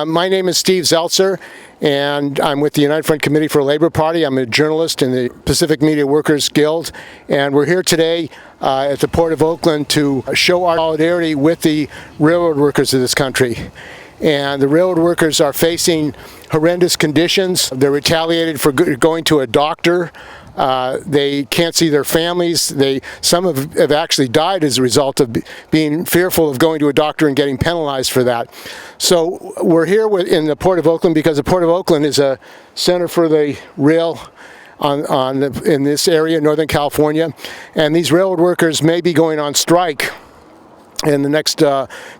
My name is Steve Zeltzer, and I'm with the United Front Committee for Labor Party. I'm a journalist in the Pacific Media Workers Guild, and we're here today at the Port of Oakland to show our solidarity with the railroad workers of this country. And the railroad workers are facing horrendous conditions. They're retaliated for going to a doctor. They can't see their families. Some have actually died as a result of being fearful of going to a doctor and getting penalized for that. So we're here in the Port of Oakland because the Port of Oakland is a center for the rail in this area, Northern California. And these railroad workers may be going on strike in the next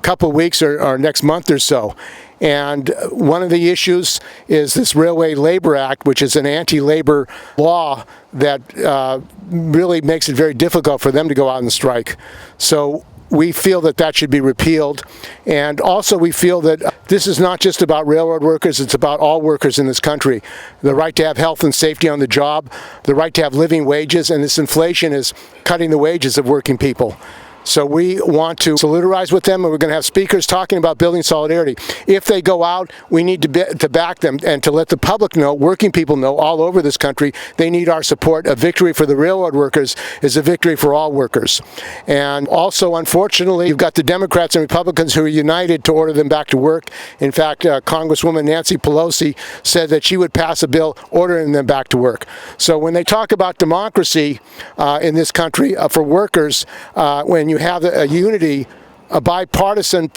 couple of weeks or next month or so. And one of the issues is this Railway Labor Act, which is an anti-labor law that really makes it very difficult for them to go out and strike. So we feel that should be repealed. And also we feel that this is not just about railroad workers, it's about all workers in this country. The right to have health and safety on the job, the right to have living wages, and this inflation is cutting the wages of working people. So we want to solidarize with them, and we're going to have speakers talking about building solidarity. If they go out, we need to back them and to let the public know, working people know all over this country, they need our support. A victory for the railroad workers is a victory for all workers. And also, unfortunately, you've got the Democrats and Republicans who are united to order them back to work. In fact, Congresswoman Nancy Pelosi said that she would pass a bill ordering them back to work. So when they talk about democracy in this country for workers, when you have a unity, a bipartisan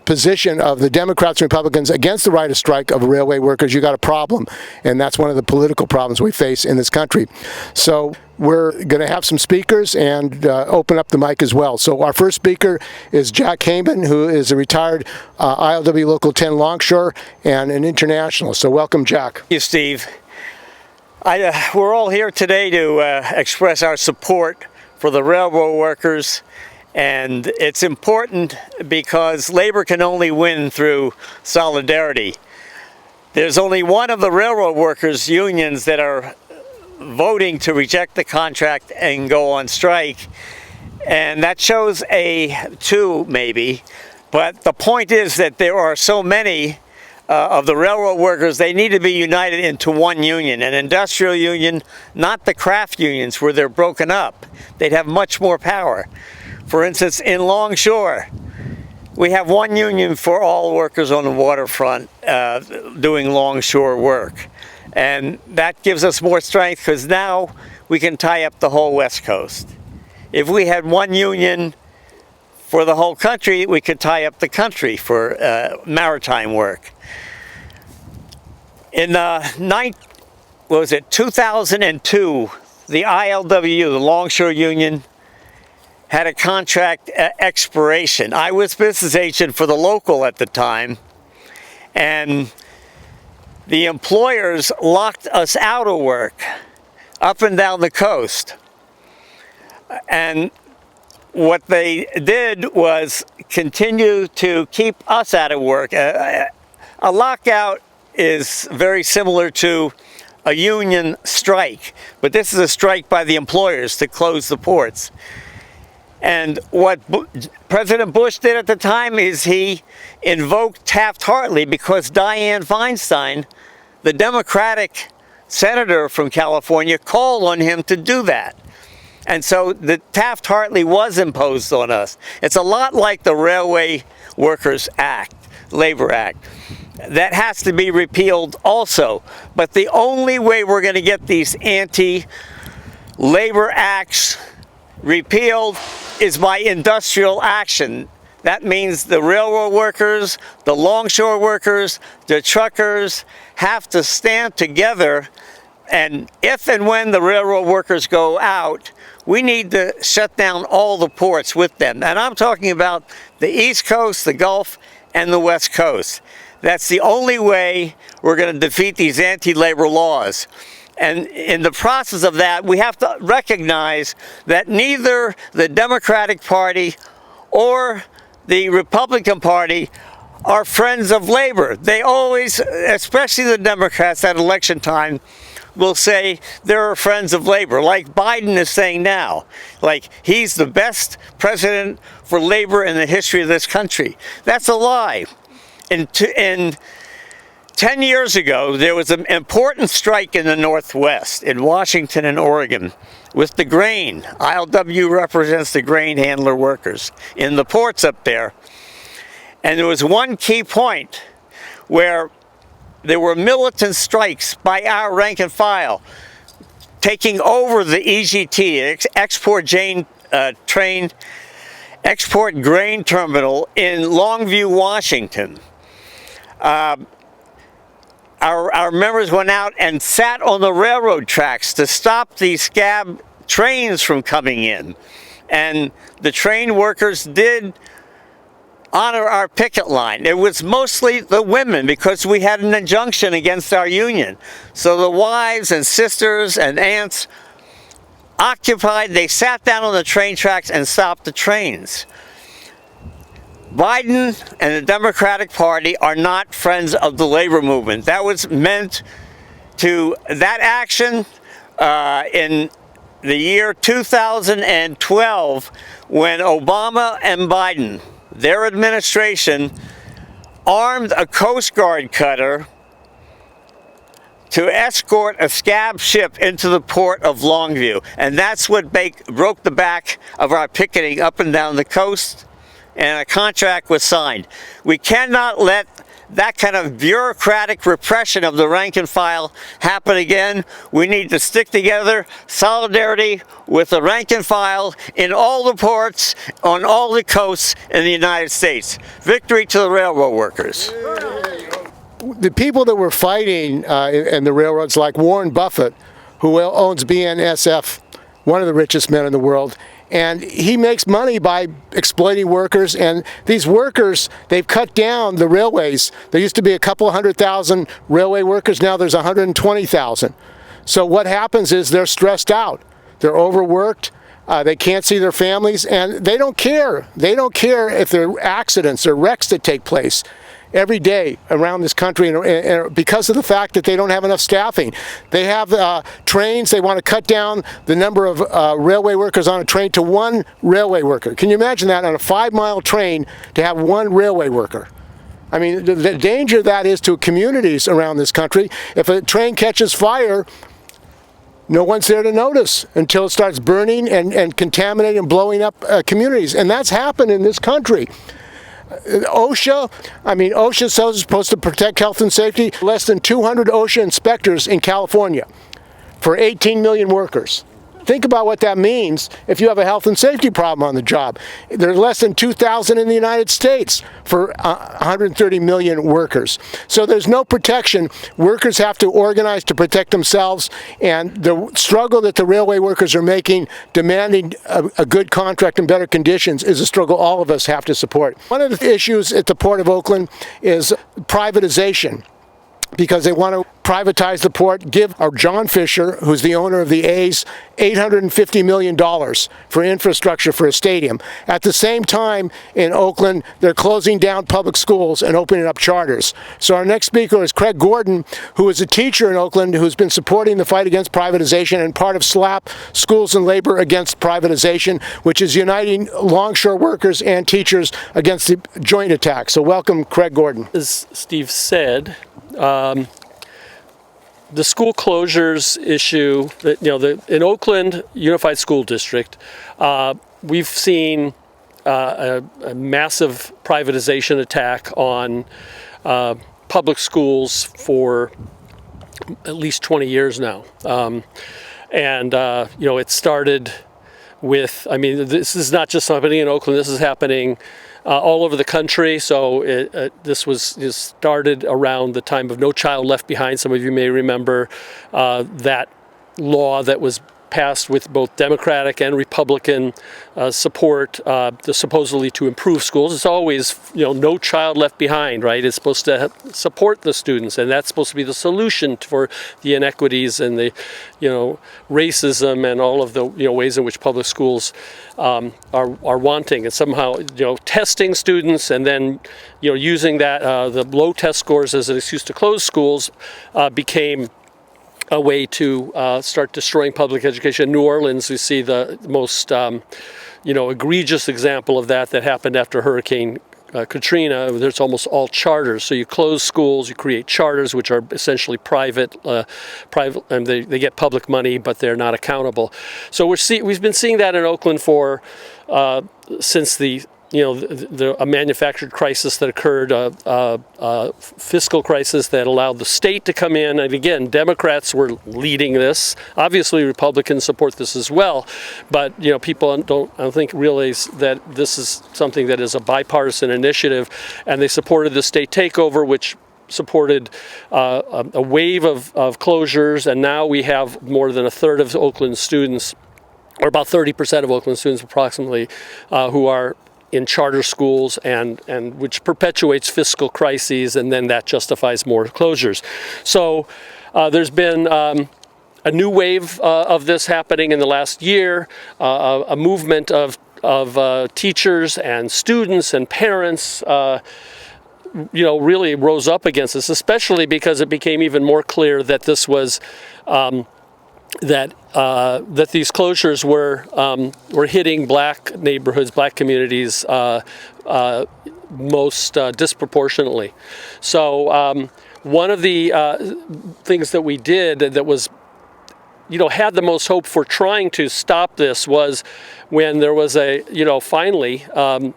position of the Democrats and Republicans against the right of strike of railway workers, you got a problem. And that's one of the political problems we face in this country. So we're going to have some speakers and open up the mic as well. So our first speaker is Jack Heyman, who is a retired ILWU Local 10 longshore and an international. So welcome, Jack. Thank you, Steve. We're all here today to express our support for the railroad workers, and it's important because labor can only win through solidarity. There's only one of the railroad workers unions that are voting to reject the contract and go on strike, and that shows two maybe, but the point is that there are so many of the railroad workers, they need to be united into one union, an industrial union, not the craft unions where they're broken up. They'd have much more power. For instance, in longshore, we have one union for all workers on the waterfront doing longshore work. And that gives us more strength because now we can tie up the whole West Coast. If we had one union for the whole country, we could tie up the country for maritime work. In 2002, the ILWU, the Longshore Union, had a contract expiration. I was business agent for the local at the time, and the employers locked us out of work up and down the coast. And what they did was continue to keep us out of work. A lockout is very similar to a union strike, but this is a strike by the employers to close the ports. And what President Bush did at the time is he invoked Taft-Hartley because Dianne Feinstein, the Democratic senator from California, called on him to do that. And so the Taft-Hartley was imposed on us. It's a lot like the Railway Workers Act, Labor Act. That has to be repealed also. But the only way we're going to get these anti-labor acts repealed is by industrial action. That means the railroad workers, the longshore workers, the truckers have to stand together. And if and when the railroad workers go out, we need to shut down all the ports with them. And I'm talking about the East Coast, the Gulf, and the West Coast. That's the only way we're going to defeat these anti-labor laws. And in the process of that, we have to recognize that neither the Democratic Party or the Republican Party are friends of labor. They always, especially the Democrats at election time, will say they're friends of labor, like Biden is saying now. Like he's the best president for labor in the history of this country. That's a lie. in 10 years ago, there was an important strike in the Northwest, in Washington and Oregon, with the grain. ILWU represents the grain handler workers in the ports up there. And there was one key point where there were militant strikes by our rank and file, taking over the EGT, export grain terminal in Longview, Washington. Our members went out and sat on the railroad tracks to stop these scab trains from coming in. And the train workers did honor our picket line. It was mostly the women because we had an injunction against our union. So the wives and sisters and aunts occupied, they sat down on the train tracks and stopped the trains. Biden and the Democratic Party are not friends of the labor movement. That was meant to, that action in the year 2012, when Obama and Biden, their administration, armed a Coast Guard cutter to escort a scab ship into the port of Longview. And that's what broke the back of our picketing up and down the coast, and a contract was signed. We cannot let that kind of bureaucratic repression of the rank and file happen again. We need to stick together, solidarity with the rank and file in all the ports, on all the coasts in the United States. Victory to the railroad workers. The people that were fighting in the railroads, like Warren Buffett, who owns BNSF, one of the richest men in the world, and he makes money by exploiting workers. And these workers, they've cut down the railways. There used to be a couple 100,000 railway workers. Now there's 120,000. So what happens is they're stressed out. They're overworked. They can't see their families, and they don't care. They don't care if there are accidents or wrecks that take place every day around this country, and because of the fact that they don't have enough staffing. They have trains. They want to cut down the number of railway workers on a train to one railway worker. Can you imagine that, on a 5-mile train, to have one railway worker? I mean, the danger that is to communities around this country. If a train catches fire, no one's there to notice until it starts burning and contaminating and blowing up communities. And that's happened in this country. OSHA says it's supposed to protect health and safety. Less than 200 OSHA inspectors in California for 18 million workers. Think about what that means if you have a health and safety problem on the job. There's less than 2,000 in the United States for 130 million workers. So there's no protection. Workers have to organize to protect themselves, and the struggle that the railway workers are making, demanding a good contract and better conditions, is a struggle all of us have to support. One of the issues at the Port of Oakland is privatization, because they want to privatize the port, give our John Fisher, who's the owner of the A's, $850 million for infrastructure for a stadium. At the same time, in Oakland, they're closing down public schools and opening up charters. So our next speaker is Craig Gordon, who is a teacher in Oakland who's been supporting the fight against privatization and part of SLAP, Schools and Labor Against Privatization, which is uniting longshore workers and teachers against the joint attack. So welcome, Craig Gordon. As Steve said, the school closures issue, in Oakland Unified School District, we've seen a massive privatization attack on public schools for at least 20 years now. It started with, this is not just happening in Oakland, this is happening all over the country. So this started around the time of No Child Left Behind. Some of you may remember that law that was passed with both Democratic and Republican support, supposedly to improve schools. It's always, no child left behind, right? It's supposed to support the students, and that's supposed to be the solution for the inequities and the, racism and all of the, ways in which public schools are wanting, and somehow, testing students and then, using that the low test scores as an excuse to close schools became a way to start destroying public education. In New Orleans, we see the most, egregious example of that happened after Hurricane Katrina, there's almost all charters. So you close schools, you create charters, which are essentially private, and they get public money, but they're not accountable. So we've been seeing that in Oakland for since a manufactured crisis that occurred, a fiscal crisis that allowed the state to come in. And again, Democrats were leading this. Obviously, Republicans support this as well. But people I don't think realize that this is something that is a bipartisan initiative, and they supported the state takeover, which supported a wave of closures. And now we have more than a third of Oakland students, or about 30% of Oakland students approximately, who are in charter schools, and which perpetuates fiscal crises, and then that justifies more closures. So there's been a new wave of this happening in the last year, a movement of teachers and students and parents really rose up against this, especially because it became even more clear that this was that these closures were hitting black neighborhoods, black communities most disproportionately. So one of the things that we did that was had the most hope for trying to stop this was when there was finally an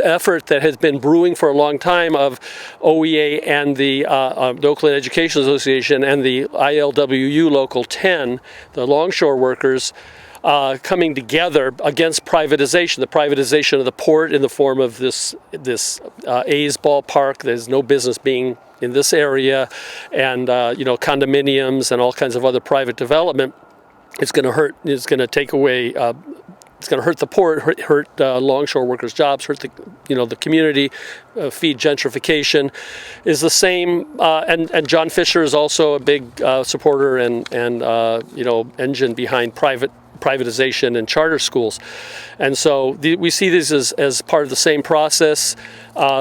effort that has been brewing for a long time of OEA and the Oakland Education Association and the ILWU Local 10, the longshore workers, coming together against privatization, the privatization of the port in the form of this A's ballpark. There's no business being in this area, and condominiums and all kinds of other private development. It's going to hurt. It's going to take away. It's going to hurt the port, hurt longshore workers' jobs, hurt the community, feed gentrification. Is the same, and John Fisher is also a big supporter and engine behind privatization and charter schools, and so we see these as part of the same process.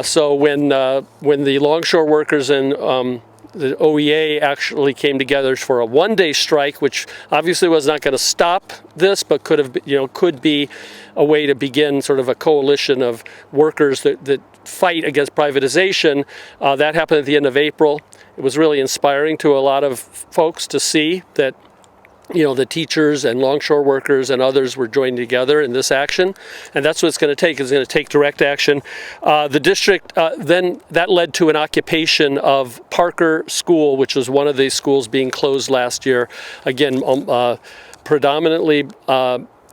So when the longshore workers and the OEA actually came together for a one-day strike, which obviously was not going to stop this, but could be a way to begin sort of a coalition of workers that fight against privatization. That happened at the end of April. It was really inspiring to a lot of folks to see that the teachers and longshore workers and others were joined together in this action, and that's what it's going to take. It's going to take direct action. The district then that led to an occupation of Parker School, which was one of these schools being closed last year. Again, predominantly.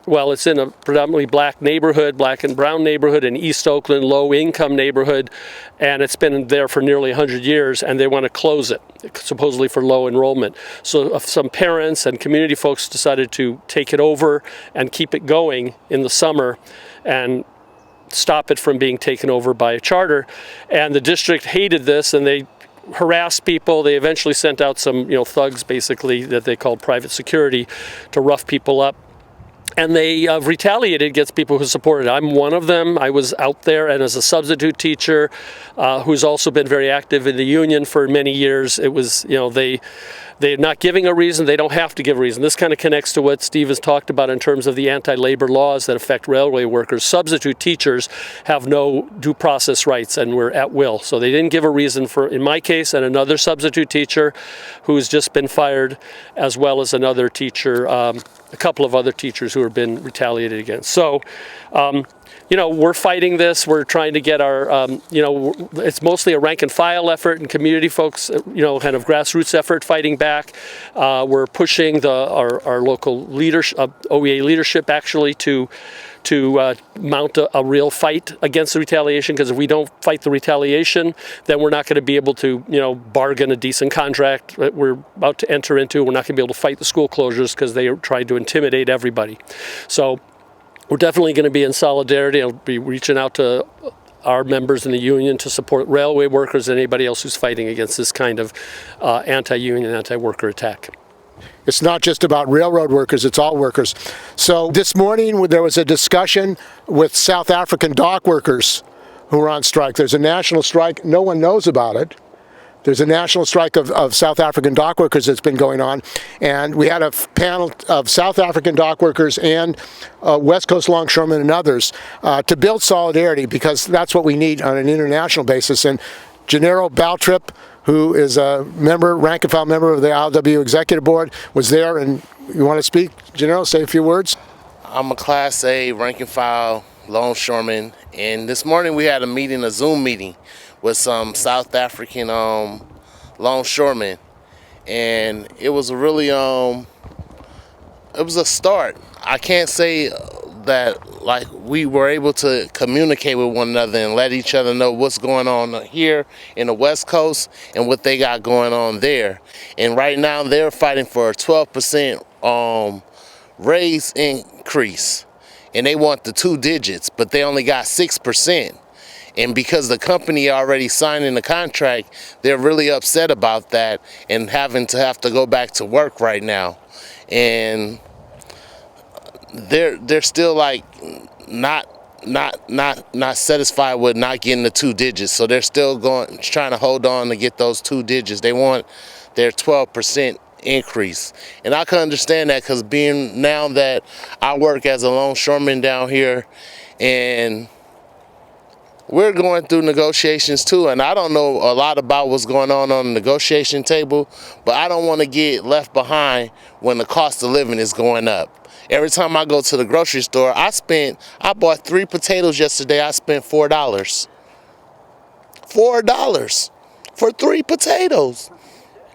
It's in a predominantly black neighborhood, black and brown neighborhood in East Oakland, low-income neighborhood, and it's been there for nearly 100 years, and they want to close it, supposedly for low enrollment. So some parents and community folks decided to take it over and keep it going in the summer and stop it from being taken over by a charter. And the district hated this, and they harassed people. They eventually sent out some thugs, basically, that they called private security, to rough people up. And they retaliated against people who supported it. I'm one of them. I was out there, and as a substitute teacher who's also been very active in the union for many years, it was, they're not giving a reason. They don't have to give a reason. This kind of connects to what Steve has talked about in terms of the anti-labor laws that affect railway workers. Substitute teachers have no due process rights, and we're at will. So they didn't give a reason for, in my case, and another substitute teacher who's just been fired, as well as another teacher, a couple of other teachers who have been retaliated against. So, we're fighting this. We're trying to get our, it's mostly a rank and file effort and community folks, kind of grassroots effort fighting back. We're pushing our local leadership, OEA leadership, actually, to mount a real fight against the retaliation, because if we don't fight the retaliation, then we're not going to be able to, bargain a decent contract that we're about to enter into. We're not going to be able to fight the school closures because they are trying to intimidate everybody. So we're definitely going to be in solidarity. I'll be reaching out to our members in the union to support railway workers and anybody else who's fighting against this kind of anti-union, anti-worker attack. It's not just about railroad workers, it's all workers. So this morning there was a discussion with South African dock workers who are on strike. There's a national strike. No one knows about it. There's a national strike of South African dock workers that's been going on, and we had a panel of South African dock workers and West Coast longshoremen and others to build solidarity, because that's what we need on an international basis. And Gennaro Baltrip, who is a member, rank and file member of the ILWU Executive Board, was there. And you want to speak, Gennaro? Say a few words. I'm a Class A rank and file longshoreman, and this morning we had a Zoom meeting with some South African longshoremen, and it was a really it was a start. I can't say that like we were able to communicate with one another and let each other know what's going on here in the West Coast and what they got going on there. And right now they're fighting for a 12% raise increase, and they want the 2 digits, but they only got 6%. And because the company already signed in the contract, they're really upset about that and have to go back to work right now. And they're still like not satisfied with not getting the 2 digits. So they're still trying to hold on to get those 2 digits. They want their 12% increase. And I can understand that, because being now that I work as a longshoreman down here, and we're going through negotiations too, and I don't know a lot about what's going on the negotiation table, but I don't want to get left behind when the cost of living is going up. Every time I go to the grocery store, I bought 3 potatoes yesterday. I spent $4. $4 for 3 potatoes.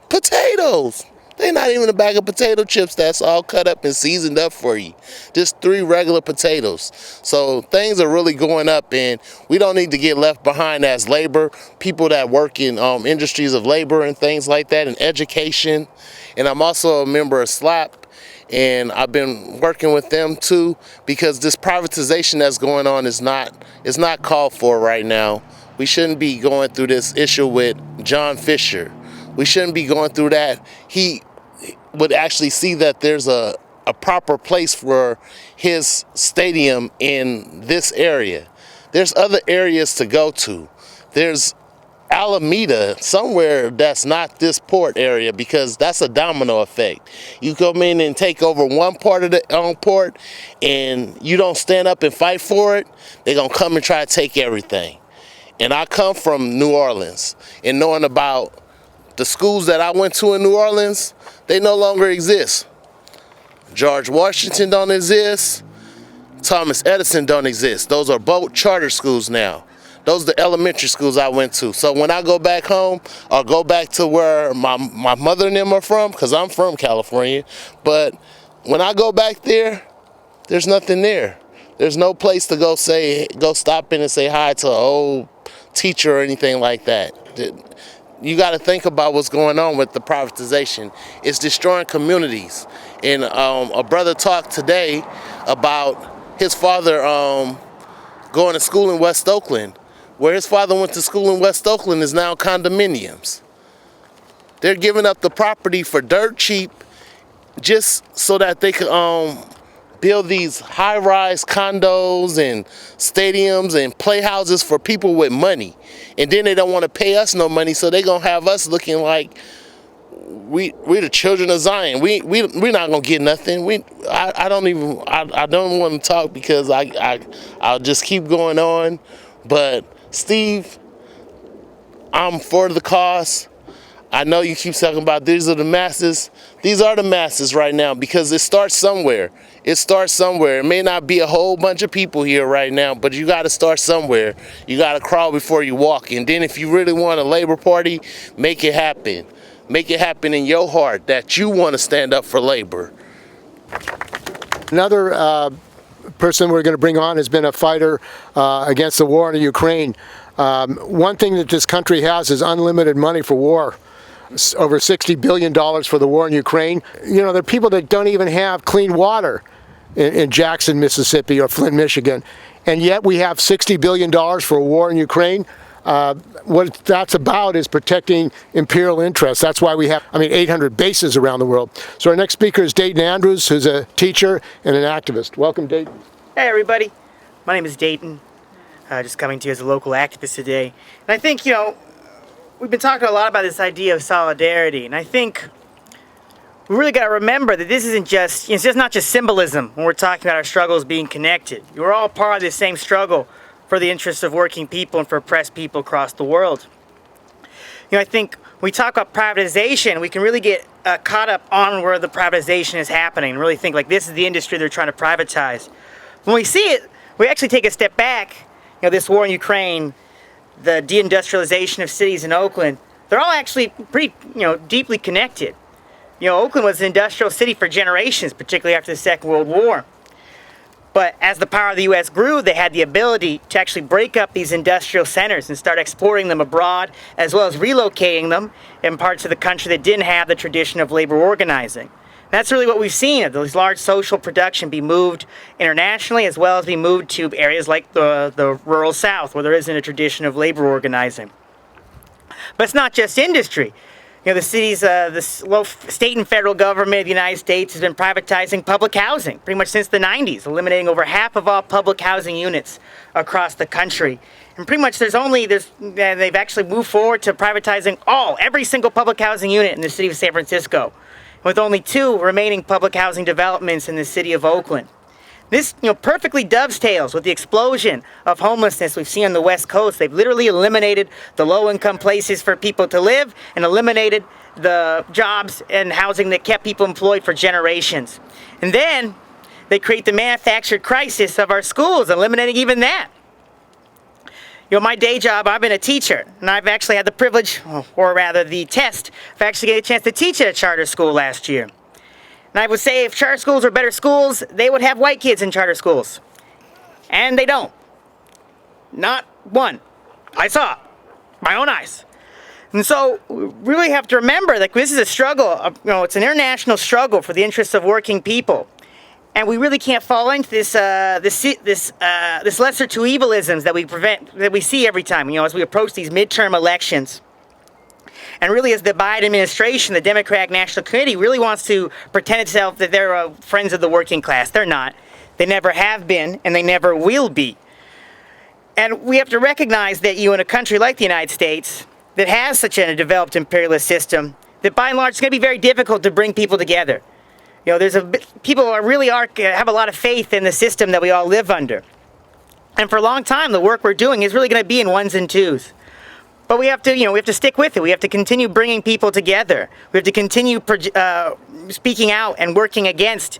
Potatoes. They're not even a bag of potato chips that's all cut up and seasoned up for you. Just 3 regular potatoes. So things are really going up, and we don't need to get left behind as labor, people that work in industries of labor and things like that, and education. And I'm also a member of SLAP, and I've been working with them too, because this privatization that's going on is not called for right now. We shouldn't be going through this issue with John Fisher. We shouldn't be going through that. He would actually see that there's a proper place for his stadium in this area. There's other areas to go to. There's Alameda, somewhere that's not this port area, because that's a domino effect. You come in and take over one part of the port, and you don't stand up and fight for it, they're going to come and try to take everything. And I come from New Orleans, and knowing about the schools that I went to in New Orleans, they no longer exist. George Washington don't exist. Thomas Edison don't exist. Those are both charter schools now. Those are the elementary schools I went to. So when I go back home, I'll go back to where my mother and them are from, because I'm from California. But when I go back there, there's nothing there. There's no place to go stop in and say hi to an old teacher or anything like that. You got to think about what's going on with the privatization. It's destroying communities. And a brother talked today about his father going to school in West Oakland. Where his father went to school in West Oakland is now condominiums. They're giving up the property for dirt cheap just so that they could build these high-rise condos and stadiums and playhouses for people with money. And then they don't want to pay us no money, so they're going to have us looking like we the children of Zion. We're not going to get nothing. I don't want to talk, because I'll just keep going on. But Steve, I'm for the cause. I know you keep talking about these are the masses. These are the masses right now, because it starts somewhere. It starts somewhere. It may not be a whole bunch of people here right now, but you got to start somewhere. You got to crawl before you walk. And then if you really want a Labor Party, make it happen. Make it happen in your heart that you want to stand up for labor. Another person we're going to bring on has been a fighter against the war in Ukraine. One thing that this country has is unlimited money for war. Over $60 billion for the war in Ukraine. You know, there are people that don't even have clean water in Jackson, Mississippi, or Flint, Michigan. And yet we have $60 billion for a war in Ukraine. What that's about is protecting imperial interests. That's why we have, 800 bases around the world. So our next speaker is Dayton Andrews, who's a teacher and an activist. Welcome, Dayton. Hey, everybody. My name is Dayton. Just coming to you as a local activist today. And I think, we've been talking a lot about this idea of solidarity, and I think we really got to remember that this isn't just, it's just not just symbolism when we're talking about our struggles being connected. We're all part of the same struggle for the interests of working people and for oppressed people across the world. I think when we talk about privatization, we can really get caught up on where the privatization is happening and really think like this is the industry they're trying to privatize. When we see it, we actually take a step back. This war in Ukraine, the deindustrialization of cities in Oakland, they're all actually pretty, deeply connected. Oakland was an industrial city for generations, particularly after the Second World War. But as the power of the U.S. grew, they had the ability to actually break up these industrial centers and start exporting them abroad, as well as relocating them in parts of the country that didn't have the tradition of labor organizing. That's really what we've seen, those large social production be moved internationally, as well as be moved to areas like the rural South, where there isn't a tradition of labor organizing. But it's not just industry. The cities, the state and federal government of the United States has been privatizing public housing pretty much since the 90s, eliminating over half of all public housing units across the country. And pretty much they've actually moved forward to privatizing every single public housing unit in the city of San Francisco, with only 2 remaining public housing developments in the city of Oakland. This, perfectly dovetails with the explosion of homelessness we've seen on the West Coast. They've literally eliminated the low-income places for people to live and eliminated the jobs and housing that kept people employed for generations. And then they create the manufactured crisis of our schools, eliminating even that. My day job, I've been a teacher, and I've actually had the privilege, or rather the test, of actually getting a chance to teach at a charter school last year. And I would say if charter schools were better schools, they would have white kids in charter schools. And they don't. Not one. I saw it. My own eyes. And so we really have to remember that this is a struggle. It's an international struggle for the interests of working people. And we really can't fall into this lesser two evilisms that we see every time, as we approach these midterm elections. And really, as the Biden administration, the Democratic National Committee really wants to pretend itself that they're friends of the working class. They're not. They never have been, and they never will be. And we have to recognize that in a country like the United States that has such a developed imperialist system, that by and large it's going to be very difficult to bring people together. People have a lot of faith in the system that we all live under. And for a long time, the work we're doing is really going to be in ones and twos. But we have to stick with it. We have to continue bringing people together. We have to continue speaking out and working against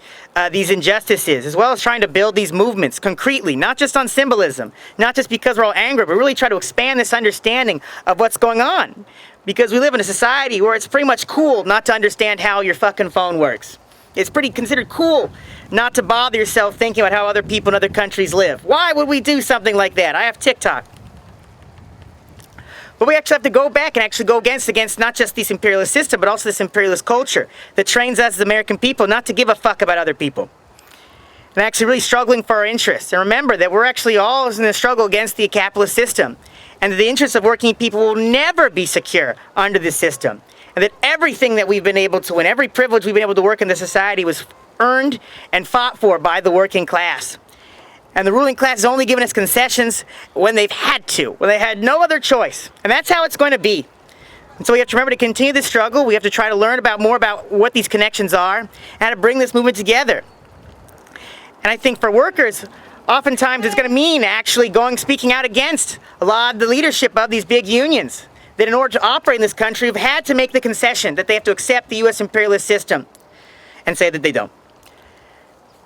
these injustices, as well as trying to build these movements concretely, not just on symbolism, not just because we're all angry, but really try to expand this understanding of what's going on. Because we live in a society where it's pretty much cool not to understand how your fucking phone works. It's pretty considered cool not to bother yourself thinking about how other people in other countries live. Why would we do something like that? I have TikTok. But we actually have to go back and actually go against not just this imperialist system, but also this imperialist culture that trains us as American people not to give a fuck about other people. And actually really struggling for our interests. And remember that we're actually all in a struggle against the capitalist system. And that the interests of working people will never be secure under this system. And that everything that we've been able to win, every privilege we've been able to work in the society was earned and fought for by the working class. And the ruling class has only given us concessions when they've had to, when they had no other choice. And that's how it's going to be. And so we have to remember to continue this struggle. We have to try to learn more about what these connections are and how to bring this movement together. And I think for workers, oftentimes it's going to mean actually speaking out against a lot of the leadership of these big unions that in order to operate in this country have had to make the concession that they have to accept the U.S. imperialist system and say that they don't.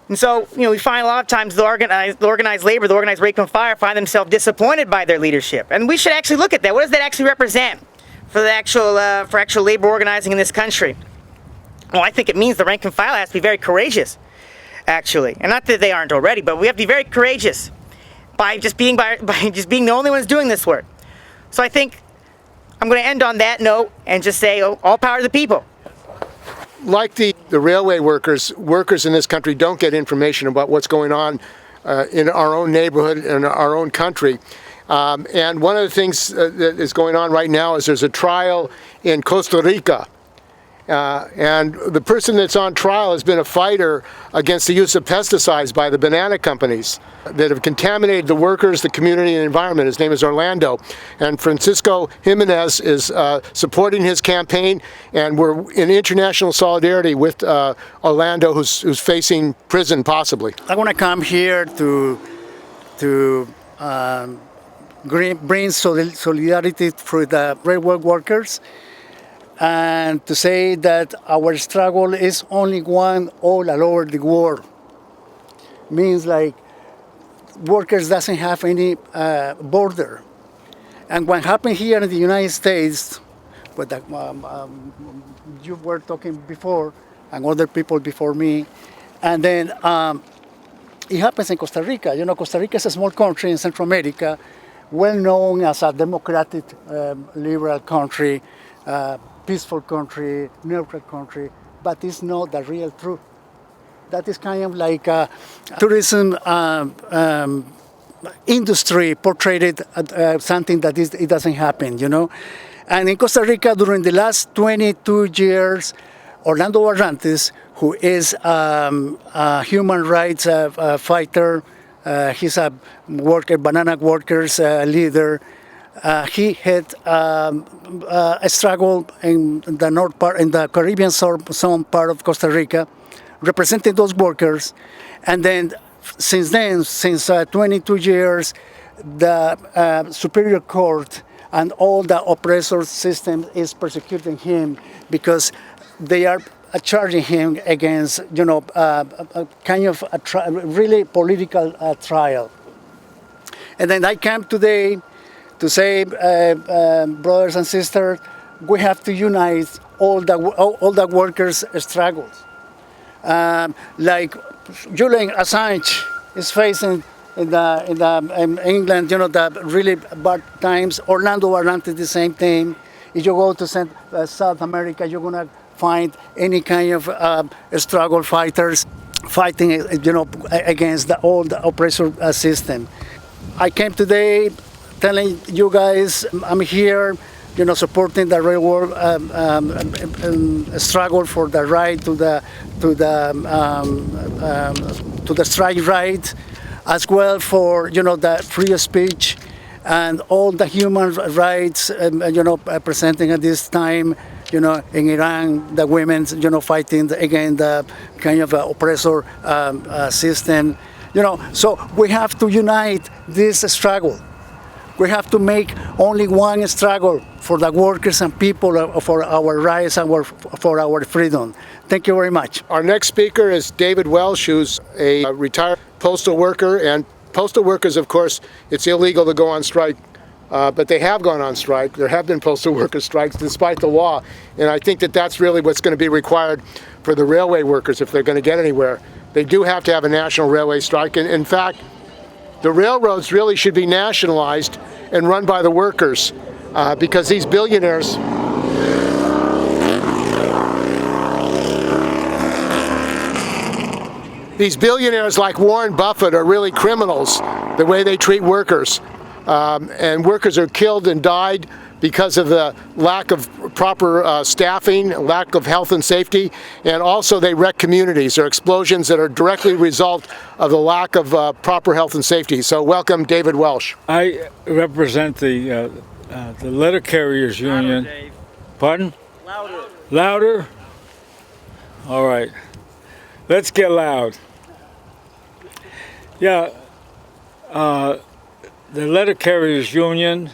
And so, we find a lot of times the organized labor, the organized rape and fire find themselves disappointed by their leadership. And we should actually look at that. What does that actually represent for actual labor organizing in this country? Well, I think it means the rank and file has to be very courageous, actually. And not that they aren't already, but we have to be very courageous by just being the only ones doing this work. So I think I'm going to end on that note and just say, all power to the people. Like the railway workers in this country don't get information about what's going on in our own neighborhood, in our own country. And one of the things that is going on right now is there's a trial in Costa Rica. And the person that's on trial has been a fighter against the use of pesticides by the banana companies that have contaminated the workers, the community, and the environment. His name is Orlando. And Francisco Jimenez is supporting his campaign, and we're in international solidarity with Orlando, who's facing prison possibly. I want to come here to bring solidarity for the railway workers, and to say that our struggle is only one all over the world. Means like workers doesn't have any border. And what happened here in the United States, what you were talking before, and other people before me, and then it happens in Costa Rica. You know, Costa Rica is a small country in Central America, well known as a democratic, liberal country, peaceful country, neutral country, but it's not the real truth. That is kind of like tourism industry portrayed something that it doesn't happen, you know. And in Costa Rica, during the last 22 years, Orlando Barrantes, who is a human rights fighter, he's a banana workers leader. He had a struggle in the north part, in the Caribbean zone part of Costa Rica, representing those workers. And then, since 22 years, the Superior Court and all the oppressor system is persecuting him because they are charging him against, you know, a kind of really political trial. And then I came today to say, brothers and sisters, we have to unite all the workers' struggles. Like Julian Assange is facing in England, you know, the really bad times. Orlando Barrantes, the same thing. If you go to South America, you're gonna find any kind of struggle fighters fighting, you know, against all the oppressor system. I came today telling you guys I'm here, you know, supporting the railroad struggle for the right to the strike right, as well for, you know, the free speech and all the human rights, you know, presenting at this time, you know, in Iran, the women, you know, fighting against the kind of oppressor system, you know. So we have to unite this struggle. We have to make only one struggle for the workers and people, for our rights and for our freedom. Thank you very much. Our next speaker is David Walsh, who's a retired postal worker. And postal workers, of course, it's illegal to go on strike, but they have gone on strike. There have been postal worker strikes despite the law. And I think that that's really what's going to be required for the railway workers if they're going to get anywhere. They do have to have a national railway strike. And in fact, the railroads really should be nationalized and run by the workers because these billionaires like Warren Buffett are really criminals, the way they treat workers. And workers are killed and died because of the lack of proper staffing, lack of health and safety, and also they wreck communities. There are explosions that are directly a result of the lack of proper health and safety. So welcome, David Walsh. I represent the letter carriers union. Louder, Dave. Pardon? Louder. Louder? All right. Let's get loud. Yeah, the letter carriers union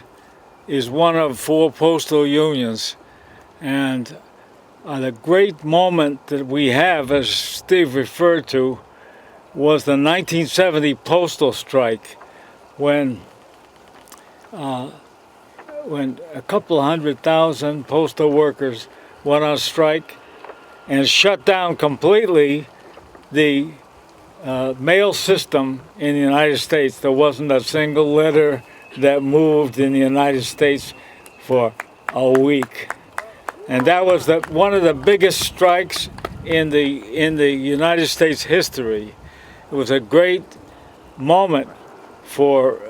is one of 4 postal unions, and the great moment that we have, as Steve referred to, was the 1970 postal strike, when a couple 100,000 postal workers went on strike and shut down completely the mail system in the United States. There wasn't a single letter that moved in the United States for a week, and that was one of the biggest strikes in the United States history. It was a great moment for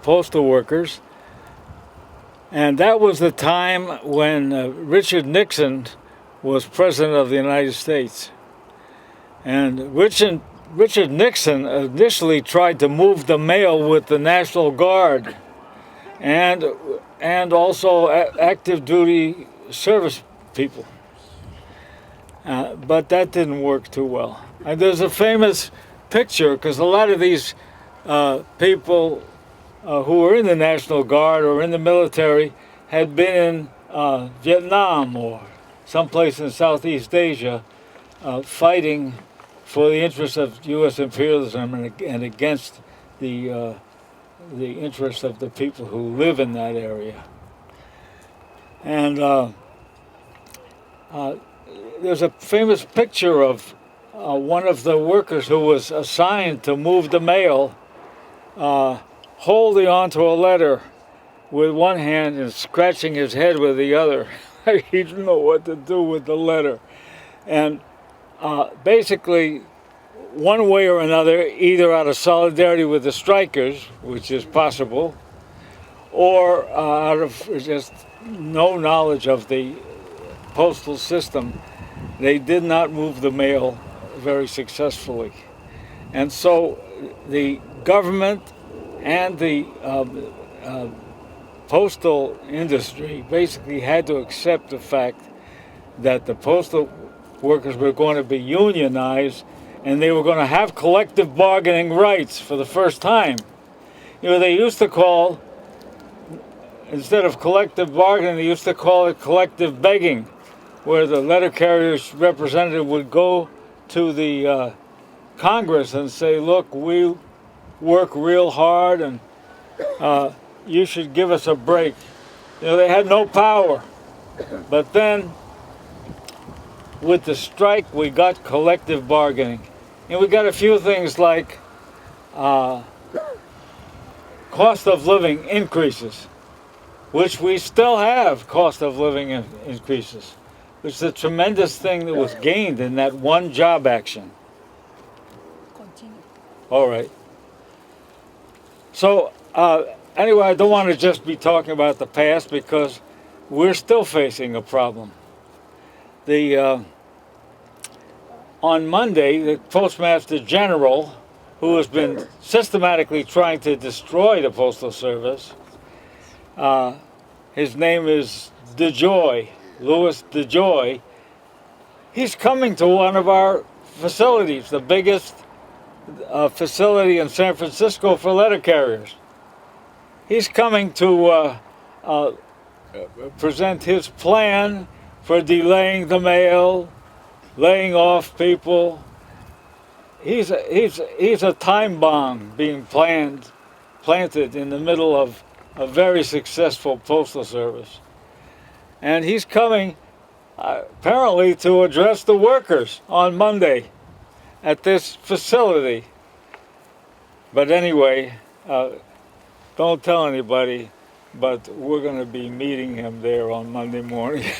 postal workers, And that was the time when Richard Nixon was president of the United States. And Richard Nixon initially tried to move the mail with the National Guard and also active duty service people. But that didn't work too well. And there's a famous picture, because a lot of these people who were in the National Guard or in the military had been in Vietnam or someplace in Southeast Asia fighting for the interests of U.S. imperialism and against the interests of the people who live in that area. And there's a famous picture of one of the workers who was assigned to move the mail holding onto a letter with one hand and scratching his head with the other. He didn't know what to do with the letter. And basically, one way or another, either out of solidarity with the strikers, which is possible, or out of just no knowledge of the postal system, they did not move the mail very successfully. And so the government and the postal industry basically had to accept the fact that the postal workers were going to be unionized and they were going to have collective bargaining rights for the first time. You know, they used to call, instead of collective bargaining, they used to call it collective begging, where the letter carrier's representative would go to the Congress and say, look, we work real hard and you should give us a break. You know, they had no power. But then, with the strike, we got collective bargaining. And we got a few things like cost of living increases, which we still have cost of living increases, which is a tremendous thing that was gained in that one job action. Continue. All right. So, anyway, I don't want to just be talking about the past because we're still facing a problem. On Monday, the Postmaster General, who has been systematically trying to destroy the Postal Service, his name is DeJoy, Louis DeJoy. He's coming to one of our facilities, the biggest facility in San Francisco for letter carriers. He's coming to present his plan for delaying the mail, laying off people. He's a time bomb being planted in the middle of a very successful postal service. And he's coming apparently to address the workers on Monday at this facility. But anyway, don't tell anybody, but we're going to be meeting him there on Monday morning.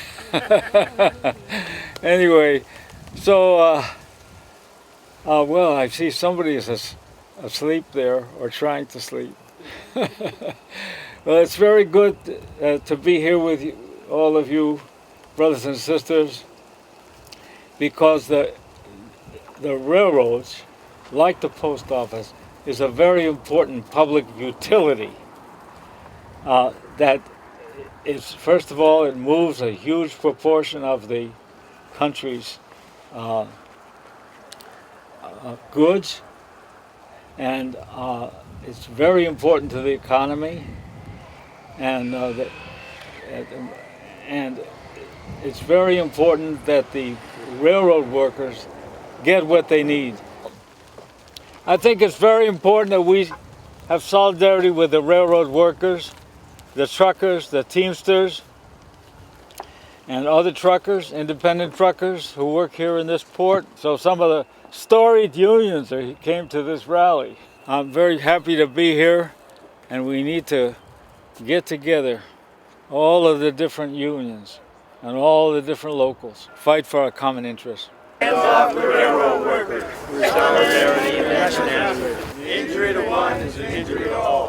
Anyway, so, well, I see somebody is asleep there or trying to sleep. Well, it's very good to be here with you, all of you, brothers and sisters, because the railroads, like the post office, is a very important public utility that is, first of all, it moves a huge proportion of the country's goods, and it's very important to the economy, and it's very important that the railroad workers get what they need. I think it's very important that we have solidarity with the railroad workers, the truckers, the Teamsters, and other truckers, independent truckers who work here in this port. So some of the storied unions came to this rally. I'm very happy to be here, and we need to get together, all of the different unions and all the different locals, fight for our common interests. Hands off the railroad workers. Solidarity and nationality. The injury to one is an injury to all.